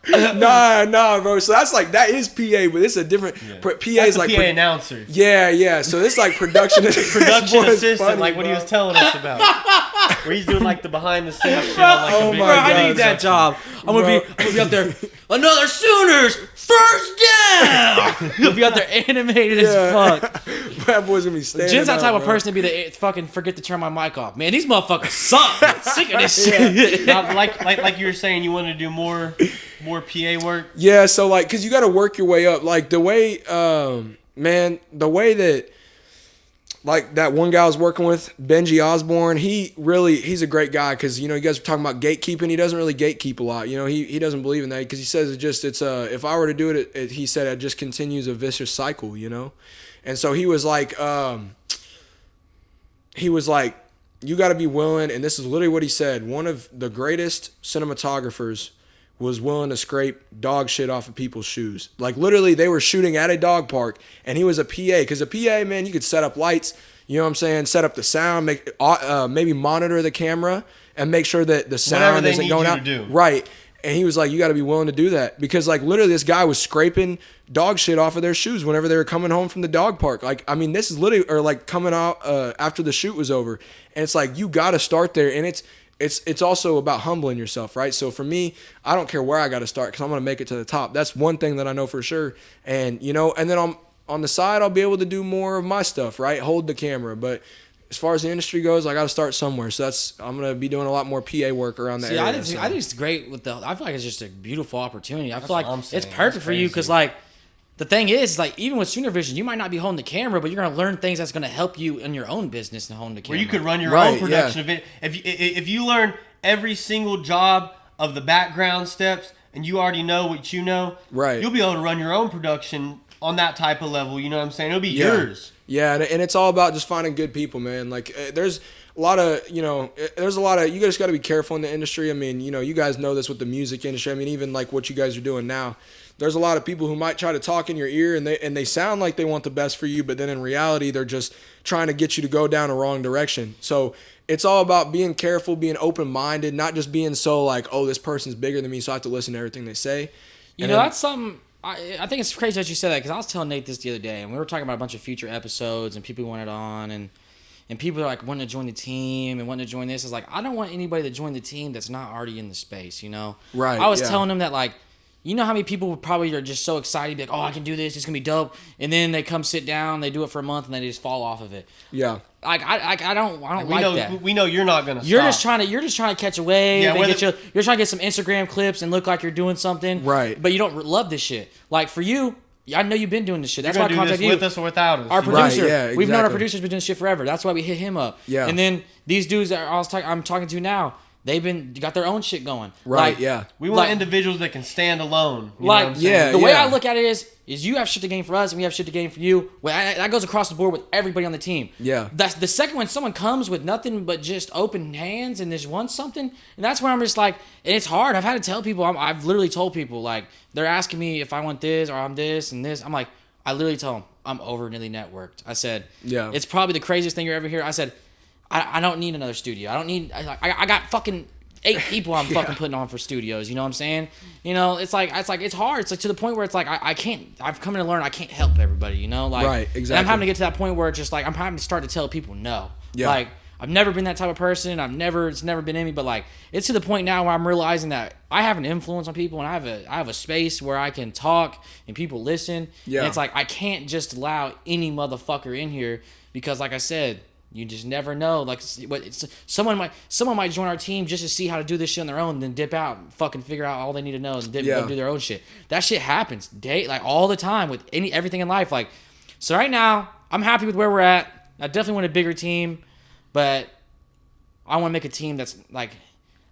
Nah, bro. So that's like that is PA, but it's a different. PA That's is like PA announcer. Yeah. So it's like production Production assistant, funny, like what he bro. was telling us about. Where he's doing like the behind the scenes shit on like Oh the big my Bro, God. I need that job. I'm gonna be up there. Another Sooners first down. He'll be out there animated as fuck. That boy's gonna be standing. Jen's that up, type of bro. person to be the fucking forget to turn my mic off. Man, these motherfuckers suck. I'm sick of this shit. Now, like you were saying, you wanted to do more PA work. Yeah, so like, cause you got to work your way up. Like the way, man, the way that, like that one guy I was working with, Benji Osborne, he's a great guy. Cause you know, you guys were talking about gatekeeping. He doesn't really gatekeep a lot. You know, he doesn't believe in that because he says if I were to do it, he said it just continues a vicious cycle. You know, and so he was like, you got to be willing, and this is literally what he said. One of the greatest cinematographers was willing to scrape dog shit off of people's shoes. Like literally they were shooting at a dog park and he was a PA. Cause a PA, man, you could set up lights, you know what I'm saying? Set up the sound, maybe monitor the camera and make sure that the sound isn't going out. Right. And he was like, you got to be willing to do that because like literally this guy was scraping dog shit off of their shoes whenever they were coming home from the dog park. Like, I mean, this is literally, or like coming out after the shoot was over. And it's like, you got to start there. And it's also about humbling yourself, right? So for me, I don't care where I got to start because I'm going to make it to the top. That's one thing that I know for sure. And, you know, and then on the side, I'll be able to do more of my stuff, right? Hold the camera. But as far as the industry goes, I got to start somewhere. So I'm going to be doing a lot more PA work around that area. I think it's great I feel like it's just a beautiful opportunity. I feel like it's perfect That's for you because like, the thing is, like, even with Sooner Vision, you might not be holding the camera, but you're going to learn things that's going to help you in your own business and holding the camera. Where you could run your own production of it. If you learn every single job of the background steps and you already know what you know, right, you'll be able to run your own production on that type of level. You know what I'm saying? It'll be yours. Yeah, and it's all about just finding good people, man. Like, there's a lot of, you just got to be careful in the industry. I mean, you know, you guys know this with the music industry. I mean, even like what you guys are doing now. There's a lot of people who might try to talk in your ear and they sound like they want the best for you, but then in reality, they're just trying to get you to go down a wrong direction. So it's all about being careful, being open-minded, not just being so like, oh, this person's bigger than me, so I have to listen to everything they say. That's something, I think it's crazy that you said that because I was telling Nate this the other day and we were talking about a bunch of future episodes and people wanted on and people are like wanting to join the team and wanting to join this. It's like, I don't want anybody to join the team that's not already in the space, you know? Right. I was telling them that like, you know how many people probably are just so excited, be like, oh, I can do this, it's going to be dope. And then they come sit down, they do it for a month, and they just fall off of it. Yeah. Like, I don't like that. We know you're not going to stop. You're just trying to catch a wave. Yeah, you're trying to get some Instagram clips and look like you're doing something. Right. But you don't love this shit. Like, for you, I know you've been doing this shit. That's You're why I contacted you. With us or without us. Our producer. Right, yeah, exactly. We've known our producer's been doing this shit forever. That's why we hit him up. Yeah. And then these dudes that I'm talking to now, they've got their own shit going. Right, like, yeah. We want individuals that can stand alone. You know like, what I'm saying? the way I look at it is you have shit to gain for us and we have shit to gain for you. Well, that goes across the board with everybody on the team. Yeah. That's the second when someone comes with nothing but just open hands and just wants something, and that's where I'm just like, and it's hard. I've had to tell people, I've literally told people, like, they're asking me if I want this or I'm this and this. I'm like, I literally tell them, I'm overly networked. I said, it's probably the craziest thing you're ever hear. I said, I don't need another studio. I don't need, I got fucking 8 people I'm fucking putting on for studios. You know what I'm saying? You know, it's hard. It's like to the point where it's like, I can't, I've come in to learn, I can't help everybody, you know? Like, right, exactly. And I'm having to get to that point where it's just like, I'm having to start to tell people no. Yeah. Like, I've never been that type of person. It's never been in me, but like, it's to the point now where I'm realizing that I have an influence on people and I have a space where I can talk and people listen. Yeah. And it's like, I can't just allow any motherfucker in here because like I said, you just never know. Like, someone might join our team just to see how to do this shit on their own, and then dip out, and fucking figure out all they need to know, and go do their own shit. That shit happens like all the time with everything in life. Like, so right now, I'm happy with where we're at. I definitely want a bigger team, but I want to make a team that's like.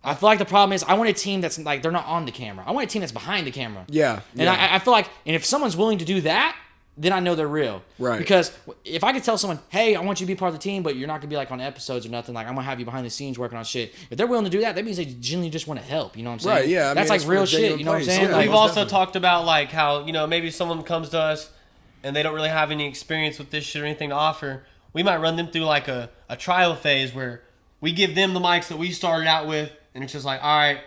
I feel like the problem is I want a team that's like they're not on the camera. I want a team that's behind the camera. Yeah. And I feel like, and if someone's willing to do that, then I know they're real. Right. Because if I could tell someone, hey, I want you to be part of the team, but you're not going to be like on episodes or nothing, like I'm going to have you behind the scenes working on shit. If they're willing to do that, that means they genuinely just want to help. You know what I'm saying? Right, yeah. That's like real shit. You know what I'm saying? Yeah, Like, We've also talked about like how, you know, maybe someone comes to us and they don't really have any experience with this shit or anything to offer. We might run them through like a trial phase where we give them the mics that we started out with, and it's just like, all right,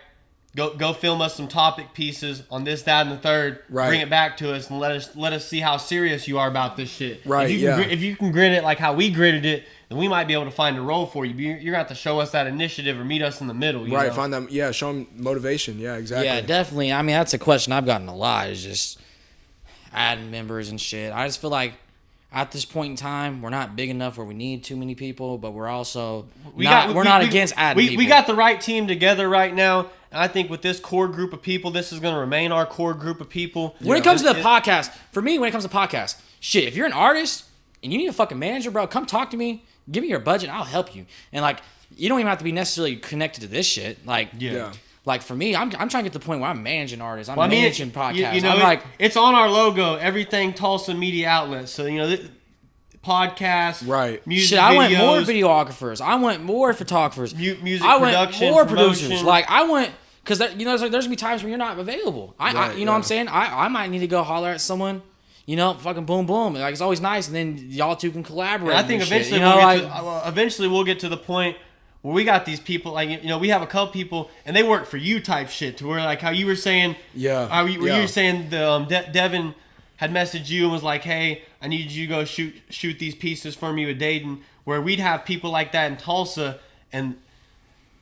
Go film us some topic pieces on this, that, and the third. Right. Bring it back to us and let us see how serious you are about this shit. Right. If you can grit it like how we gritted it, then we might be able to find a role for you. You're gonna have to show us that initiative or meet us in the middle. You know? Find them. Yeah. Show them motivation. Yeah. Exactly. Yeah, definitely. I mean, that's a question I've gotten a lot. Is just adding members and shit. I just feel like at this point in time, we're not big enough where we need too many people, but we're also not against adding people. We got the right team together right now. And I think with this core group of people, this is going to remain our core group of people. When it comes to the podcast, for me, when it comes to podcasts, shit, if you're an artist and you need a fucking manager, bro, come talk to me. Give me your budget. I'll help you. And, like, you don't even have to be necessarily connected to this shit. Like, like for me, I'm trying to get to the point where I'm managing artists. I'm managing podcasts. You know, it's on our logo. Everything Tulsa media outlets. So, you know, podcasts, right? Music shit, I want more videographers. I want more photographers. Music I production, want more promotion. producers. Like I want, because you know, there's gonna be times when you're not available. You know what I'm saying? I might need to go holler at someone. You know, fucking boom, boom. Like it's always nice, and then y'all two can collaborate. And I think eventually eventually we'll get to the point where we got these people, like, you know, we have a couple people and they work for you type shit, to where, like, how you were saying, you were saying the Devin had messaged you and was like, hey, I need you to go shoot these pieces for me with Dayton, where we'd have people like that in Tulsa, and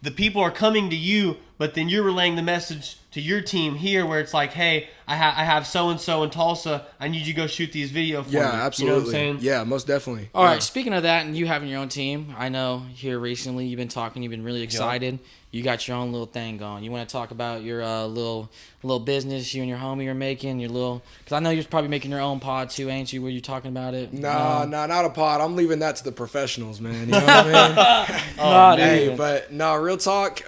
the people are coming to you, but then you're relaying the message to your team here, where it's like, hey, I have so-and-so in Tulsa, I need you to go shoot these video for me. Yeah, absolutely. You know what I'm saying? Yeah, most definitely. All right, speaking of that and you having your own team, I know here recently you've been talking, you've been really excited. Yep. You got your own little thing going. You want to talk about your little business you and your homie are making, your little, because I know you're probably making your own pod too, ain't you, where you're talking about it? Nah, not a pod. I'm leaving that to the professionals, man. You know what I mean? Hey, but no, real talk,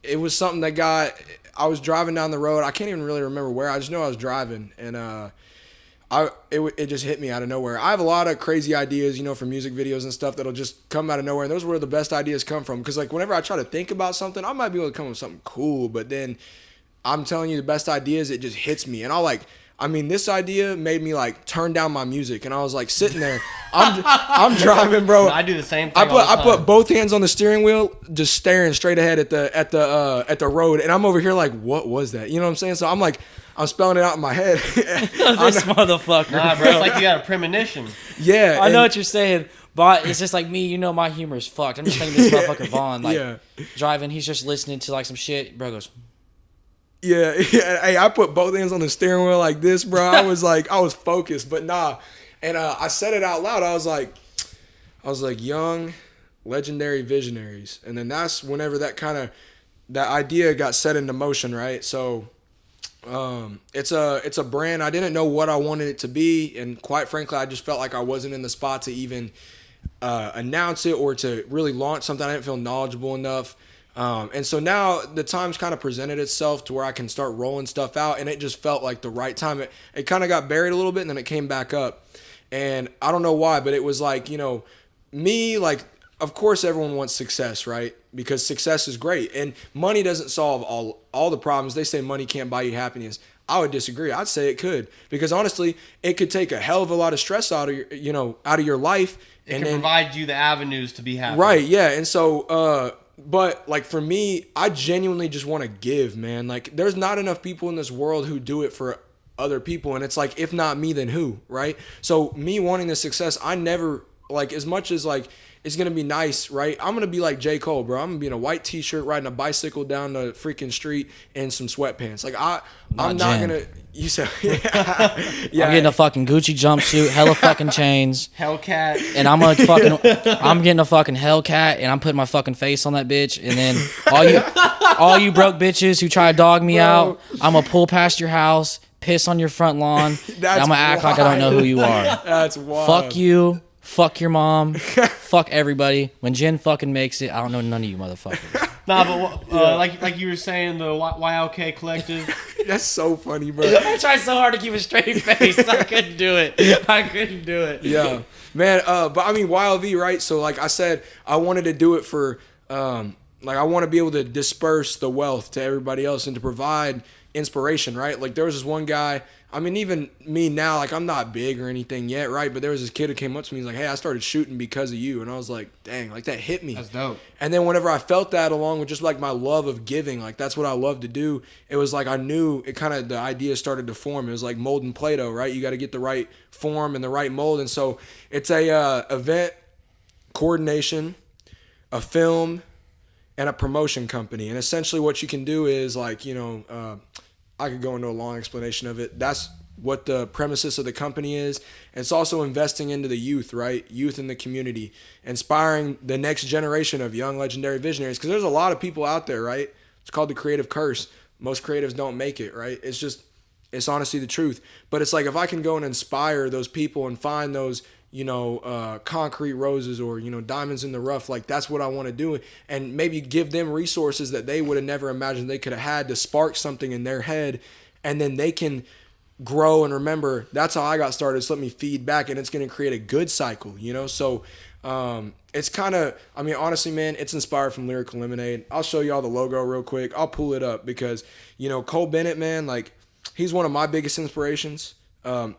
it was something that I was driving down the road. I can't even really remember where. I just know I was driving, and it just hit me out of nowhere. I have a lot of crazy ideas, you know, for music videos and stuff that'll just come out of nowhere, and those are where the best ideas come from. Because, like, whenever I try to think about something, I might be able to come up with something cool, but then I'm telling you, the best ideas, it just hits me. And this idea made me, like, turn down my music, and I was, like, sitting there. I'm driving, bro. I do the same thing. I put both hands on the steering wheel, just staring straight ahead at the road, and I'm over here like, what was that? You know what I'm saying? So I'm like, I'm spelling it out in my head. This motherfucker. Nah, bro, it's like you got a premonition. Yeah, I know what you're saying, but it's just like me. You know, my humor is fucked. I'm just thinking this motherfucker Vaughn, like driving. He's just listening to like some shit. Bro goes. Yeah. Hey, I put both hands on the steering wheel like this, bro. I was focused, but nah. And I said it out loud. I was like, young, legendary visionaries. And then that's whenever that idea got set into motion, right? So it's a brand. I didn't know what I wanted it to be, and quite frankly, I just felt like I wasn't in the spot to even announce it or to really launch something. I didn't feel knowledgeable enough. And so now the time's kind of presented itself to where I can start rolling stuff out, and it just felt like the right time. It kind of got buried a little bit, and then it came back up. And I don't know why, but it was like, you know, me, like, of course everyone wants success, right? Because success is great, and money doesn't solve all the problems. They say money can't buy you happiness. I would disagree. I'd say it could, because honestly, it could take a hell of a lot of stress out of your life. It can provide you the avenues to be happy. Right, yeah. And so, but like for me, I genuinely just want to give, man. Like there's not enough people in this world who do it for other people, and it's like, if not me, then who, right? So me wanting the success, I never, like, as much as like it's gonna be nice, right? I'm gonna be like J. Cole, bro. I'm gonna be in a white t-shirt riding a bicycle down the freaking street and some sweatpants. Like I'm not gonna. You said, yeah. I'm getting a fucking Gucci jumpsuit, hella fucking chains, Hellcat, and I'm getting a fucking Hellcat, and I'm putting my fucking face on that bitch, and then all you broke bitches who try to dog me out, I'm gonna pull past your house, piss on your front lawn, and I'm gonna act like I don't know who you are. That's wild. Fuck you. Fuck your mom. Fuck everybody. When Jen fucking makes it, I don't know none of you motherfuckers. Nah, but like you were saying, the YLK Collective. That's so funny, bro. I tried so hard to keep a straight face. I couldn't do it. Yeah, man. But I mean, YLV, right? So like I said, I wanted to do it for, like I want to be able to disperse the wealth to everybody else and to provide inspiration, right? Like there was this one guy, I mean, even me now, like I'm not big or anything yet, right? But there was this kid who came up to me, he's like, hey, I started shooting because of you. And I was like, dang, like that hit me. That's dope. And then whenever I felt that, along with just like my love of giving, like that's what I love to do, it was like I knew it kind of, the idea started to form. It was like molding Play-Doh, right? You got to get the right form and the right mold. And so it's a event coordination, a film, and a promotion company. And essentially what you can do is like, I could go into a long explanation of it. That's what the premises of the company is. It's also investing into the youth, right? Youth in the community, inspiring the next generation of young legendary visionaries. Because there's a lot of people out there, right? It's called the creative curse. Most creatives don't make it, right? It's honestly the truth. But it's like if I can go and inspire those people and find those, concrete roses or, diamonds in the rough, like that's what I want to do. And maybe give them resources that they would have never imagined they could have had to spark something in their head. And then they can grow and remember, that's how I got started. So let me feed back, and it's going to create a good cycle, So it's kind of, honestly, man, it's inspired from Lyrical Lemonade. I'll show y'all the logo real quick. I'll pull it up because, Cole Bennett, man, like he's one of my biggest inspirations.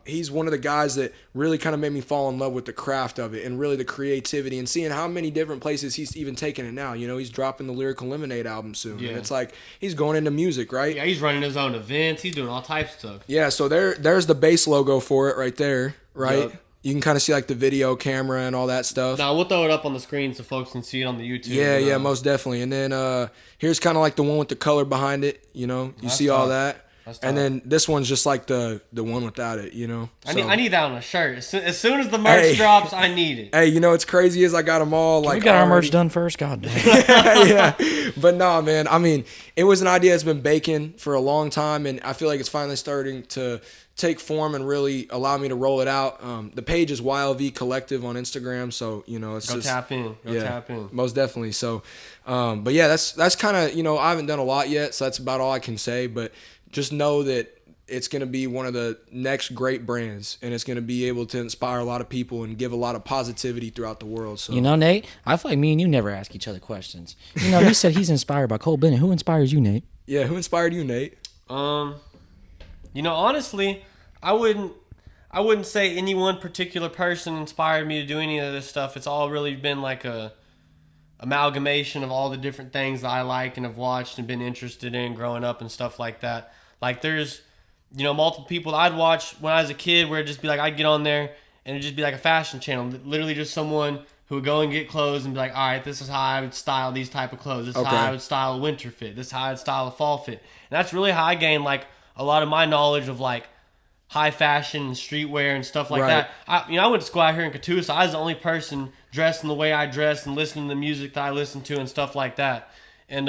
He's one of the guys that really kind of made me fall in love with the craft of it and really the creativity and seeing how many different places he's even taken it now. He's dropping the Lyrical Lemonade album soon. Yeah. And it's like he's going into music, right? Yeah, he's running his own events. He's doing all types of stuff. Yeah, so there's the base logo for it right there, right? Yep. You can kind of see like the video camera and all that stuff. Now, we'll throw it up on the screen so folks can see it on the YouTube. Yeah, most definitely. And then here's kind of like the one with the color behind it, You see all that. And then this one's just like the one without it, So, I need that on a shirt. As soon as the merch drops, I need it. Hey, what's crazy is I got them all like. We got our merch done first, God damn. Yeah, but no, man. It was an idea that's been baking for a long time, and I feel like it's finally starting to take form and really allow me to roll it out. The page is YLV Collective on Instagram, so it's Go tap in. Tap in. Most definitely. So, but yeah, that's kind of I haven't done a lot yet, so that's about all I can say, but. Just know that it's going to be one of the next great brands, and it's going to be able to inspire a lot of people and give a lot of positivity throughout the world. So Nate, I feel like me and you never ask each other questions. He said he's inspired by Cole Bennett. Who inspires you, Nate? Yeah, who inspired you, Nate? Honestly, I wouldn't say any one particular person inspired me to do any of this stuff. It's all really been like a amalgamation of all the different things that I like and have watched and been interested in growing up and stuff like that. Like there's, multiple people that I'd watch when I was a kid where it'd just be like, I'd get on there and it'd just be like a fashion channel. Literally just someone who would go and get clothes and be like, all right, this is how I would style these type of clothes. This is how I would style a winter fit. This is how I'd style a fall fit. And that's really how I gained like a lot of my knowledge of like high fashion and streetwear and stuff like that. I went to school out here in Catoosa. I was the only person dressed in the way I dressed and listening to the music that I listened to and stuff like that. And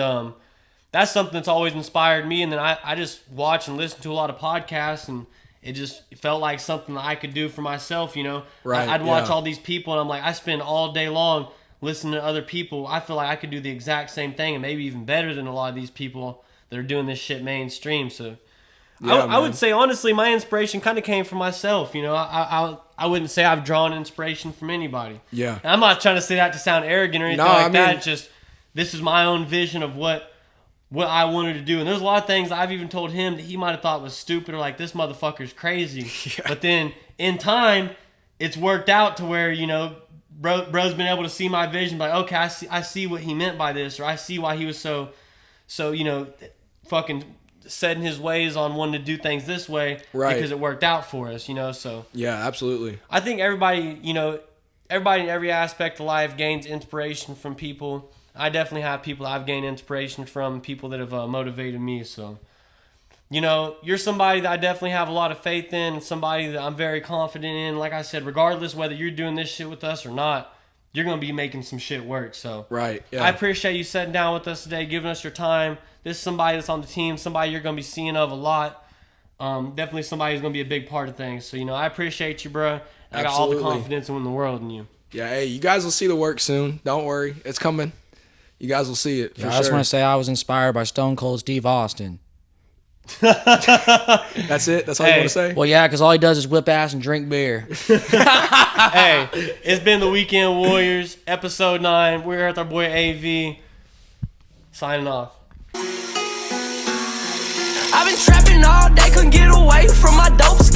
that's something that's always inspired me. And then I just watch and listen to a lot of podcasts, and it just felt like something that I could do for myself, Right, I'd watch all these people, and I'm like, I spend all day long listening to other people. I feel like I could do the exact same thing and maybe even better than a lot of these people that are doing this shit mainstream. So I would say, honestly, my inspiration kind of came from myself. I wouldn't say I've drawn inspiration from anybody. Yeah. And I'm not trying to say that to sound arrogant or anything that. It's just, this is my own vision of what I wanted to do. And there's a lot of things I've even told him that he might have thought was stupid or like, this motherfucker's crazy. Yeah. But then in time, it's worked out to where, bro's been able to see my vision. Like, okay, I see what he meant by this, or I see why he was so fucking set in his ways on wanting to do things this way, right? Because it worked out for us, so. Yeah, absolutely. I think everybody in every aspect of life gains inspiration from people. I definitely have people I've gained inspiration from, people that have motivated me. So, you're somebody that I definitely have a lot of faith in, and somebody that I'm very confident in. Like I said, regardless whether you're doing this shit with us or not, you're going to be making some shit work. So, right, yeah. I appreciate you sitting down with us today, giving us your time. This is somebody that's on the team, somebody you're going to be seeing of a lot. Definitely somebody who's going to be a big part of things. So, I appreciate you, bro. I got all the confidence in the world in you. Yeah, hey, you guys will see the work soon. Don't worry. It's coming. You guys will see it, for sure. I just want to say I was inspired by Stone Cold Steve Austin. That's it? That's all you want to say? Well, yeah, because all he does is whip ass and drink beer. Hey, it's been the Weekend Warriors, episode 9. We're here with our boy AV. Signing off. I've been trapping all day, couldn't get away from my dope